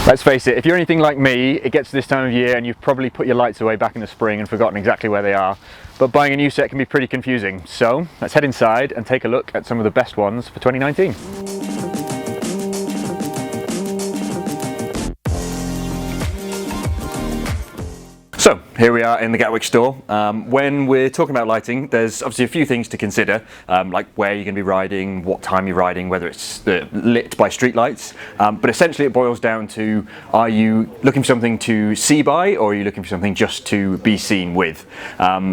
Let's face it, if you're anything like me, it gets to this time of year and you've probably put your lights away back in the spring and forgotten exactly where they are. But buying a new set can be pretty confusing. So let's head inside and take a look at some of the best ones for 2019. So here we are in the Gatwick store. When we're talking about lighting, there's obviously a few things to consider, like where you're going to be riding, what time you're riding, whether it's lit by street lights. But essentially it boils down to, are you looking for something to see by, or are you looking for something just to be seen with?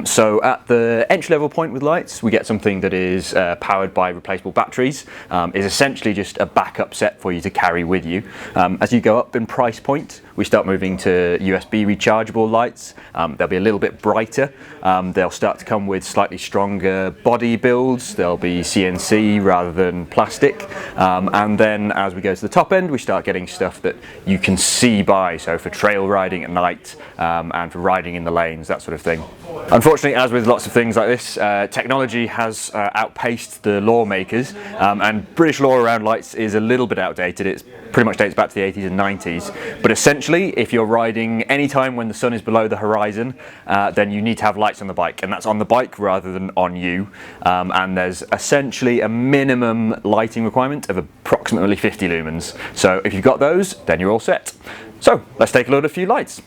So at the entry-level point with lights, we get something that is powered by replaceable batteries. Is essentially just a backup set for you to carry with you. As you go up in price point, we start moving to USB rechargeable lights. They'll be a little bit brighter. They'll start to come with slightly stronger body builds. They'll be CNC rather than plastic. And then as we go to the top end, we start getting stuff that you can see by. So for trail riding at night and for riding in the lanes, that sort of thing. Unfortunately, as with lots of things like this, technology has outpaced the lawmakers, and British law around lights is a little bit outdated. It pretty much dates back to the 80s and 90s. But essentially, if you're riding any time when the sun is below the horizon, then you need to have lights on the bike, and that's on the bike rather than on you. And there's essentially a minimum lighting requirement of approximately 50 lumens. So if you've got those, then you're all set. So let's take a look at a few lights.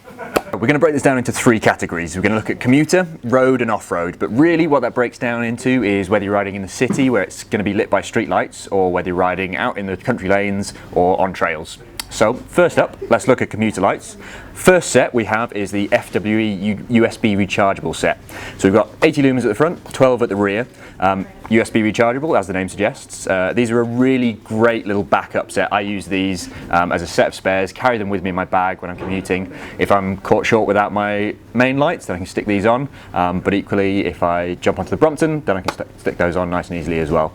We're going to break this down into three categories. We're going to look at commuter, road and off-road, but really what that breaks down into is whether you're riding in the city where it's going to be lit by street lights, or whether you're riding out in the country lanes or on trails. So first up, let's look at commuter lights. First set we have is the FWE USB rechargeable set. So we've got 80 lumens at the front, 12 at the rear. USB rechargeable, as the name suggests. These are a really great little backup set. I use these as a set of spares, carry them with me in my bag when I'm commuting. If I'm caught short without my main lights, then I can stick these on. But equally, if I jump onto the Brompton, then I can stick those on nice and easily as well.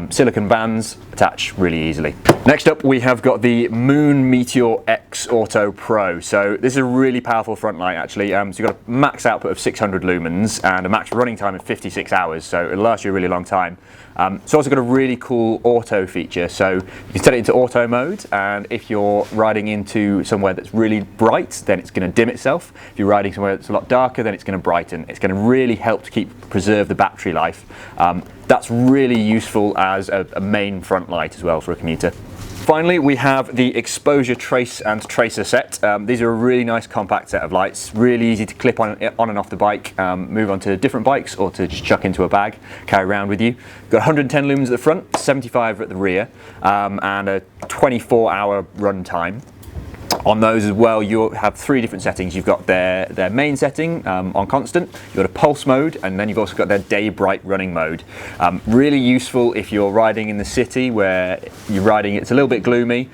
Silicon bands attach really easily. Next up, we have got the Meteor X Auto Pro. So this is a really powerful front light actually. So you've got a max output of 600 lumens and a max running time of 56 hours. So it'll last you a really long time. It's also got a really cool auto feature, so you can set it into auto mode, and if you're riding into somewhere that's really bright, then it's going to dim itself. If you're riding somewhere that's a lot darker, then it's going to brighten. It's going to really help to preserve the battery life. That's really useful as a main front light as well for a commuter. Finally, we have the Exposure Trace and Tracer set. These are a really nice compact set of lights, really easy to clip on and off the bike, move onto different bikes or to just chuck into a bag, carry around with you. Got 110 lumens at the front, 75 at the rear, and a 24-hour run time. On those as well, you'll have three different settings. You've got their main setting on constant, you've got a pulse mode, and then you've also got their day bright running mode. Really useful if you're riding in the city where you're riding, it's a little bit gloomy,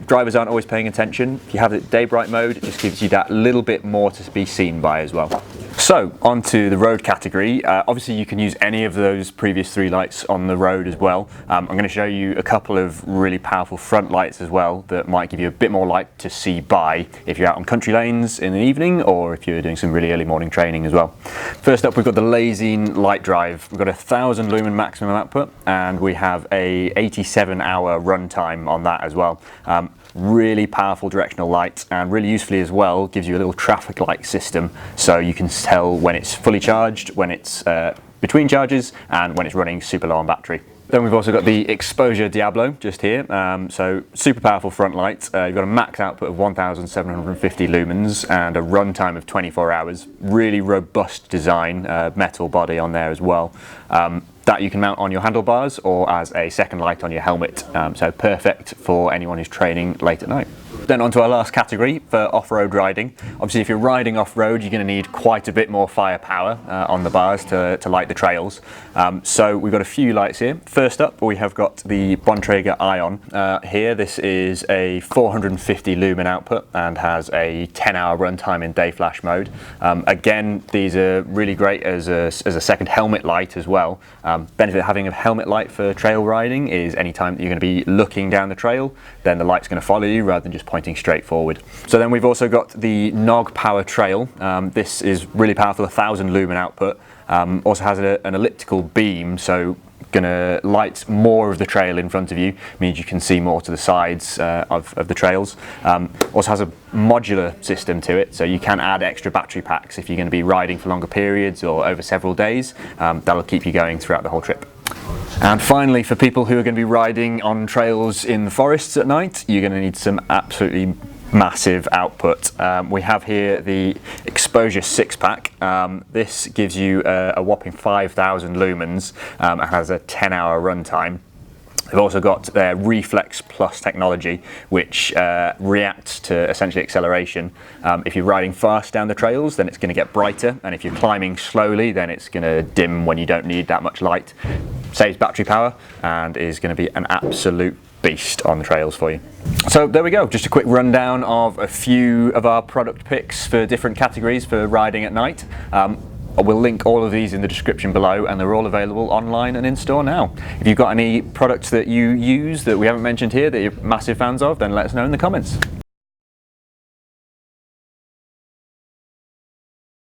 drivers aren't always paying attention. If you have the day bright mode, it just gives you that little bit more to be seen by as well. So onto the road category. Obviously you can use any of those previous three lights on the road as well. I'm going to show you a couple of really powerful front lights as well that might give you a bit more light to see by if you're out on country lanes in the evening, or if you're doing some really early morning training as well. First up, we've got the Lezyne Light Drive. We've got a 1000 lumen maximum output, and we have a 87-hour run time on that as well. Really powerful directional light, and really usefully as well gives you a little traffic light system, so you can tell when it's fully charged, when it's between charges, and when it's running super low on battery. Then we've also got the Exposure Diablo just here, so super powerful front light. You've got a max output of 1750 lumens and a run time of 24 hours. Really robust design, metal body on there as well. That you can mount on your handlebars or as a second light on your helmet, so perfect for anyone who's training late at night. Then onto our last category for off-road riding. Obviously if you're riding off-road, you're going to need quite a bit more firepower on the bars to light the trails. So we've got a few lights here. First up we have got the Bontrager Ion. Here this is a 450 lumen output and has a 10-hour runtime in day flash mode. Again, these are really great as a second helmet light as well. Benefit of having a helmet light for trail riding is anytime that you're going to be looking down the trail, then the light's going to follow you rather than just pointing straight forward. So then we've also got the Nog Power Trail. This is really powerful, 1000 lumen output. Also has an elliptical beam, so going to light more of the trail in front of you, means you can see more to the sides of the trails. Also has a modular system to it, so you can add extra battery packs if you're going to be riding for longer periods or over several days. That'll keep you going throughout the whole trip. And finally, for people who are going to be riding on trails in the forests at night, you're going to need some absolutely massive output. We have here the Exposure 6-pack. This gives you a whopping 5,000 lumens and has a 10-hour runtime. They've also got their Reflex Plus technology, which reacts to essentially acceleration. If you're riding fast down the trails, then it's going to get brighter, and if you're climbing slowly, then it's going to dim when you don't need that much light. Saves battery power and is going to be an absolute beast on the trails for you. So there we go, just a quick rundown of a few of our product picks for different categories for riding at night. We'll link all of these in the description below, and they're all available online and in store now. If you've got any products that you use that we haven't mentioned here that you're massive fans of, then let us know in the comments.